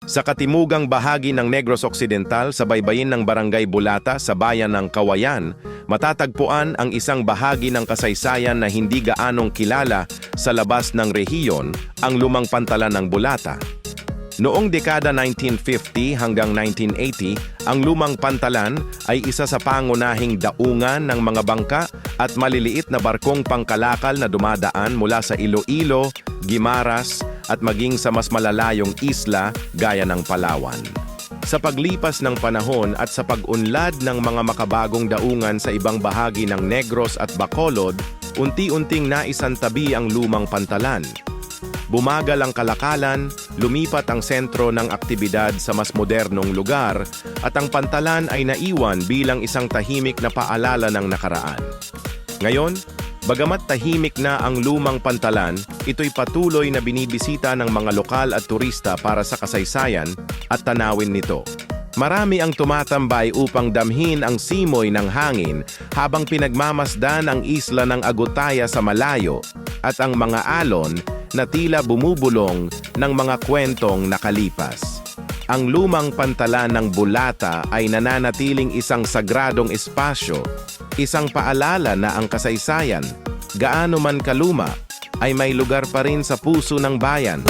Sa katimugang bahagi ng Negros Occidental sa baybayin ng Barangay Bulata sa bayan ng Kawayan, matatagpuan ang isang bahagi ng kasaysayan na hindi gaanong kilala sa labas ng rehiyon, ang Lumang Pantalan ng Bulata. Noong dekada 1950 hanggang 1980, ang Lumang Pantalan ay isa sa pangunahing daungan ng mga bangka at maliliit na barkong pangkalakal na dumadaan mula sa Iloilo, Guimaras at maging sa mas malalayong isla gaya ng Palawan. Sa paglipas ng panahon at sa pag-unlad ng mga makabagong daungan sa ibang bahagi ng Negros at Bacolod, unti-unting naisantabi ang Lumang Pantalan. Bumagal ang kalakalan, lumipat ang sentro ng aktibidad sa mas modernong lugar, at ang pantalan ay naiwan bilang isang tahimik na paalala ng nakaraan. Ngayon, bagamat tahimik na ang Lumang Pantalan, ito'y patuloy na binibisita ng mga lokal at turista para sa kasaysayan at tanawin nito. Marami ang tumatambay upang damhin ang simoy ng hangin habang pinagmamasdan ang isla ng Agutaya sa malayo at ang mga alon na tila bumubulong ng mga kwentong nakalipas. Ang Lumang Pantalan ng Bulata ay nananatiling isang sagradong espasyo, isang paalala na ang kasaysayan, gaano man kaluma, ay may lugar pa rin sa puso ng bayan.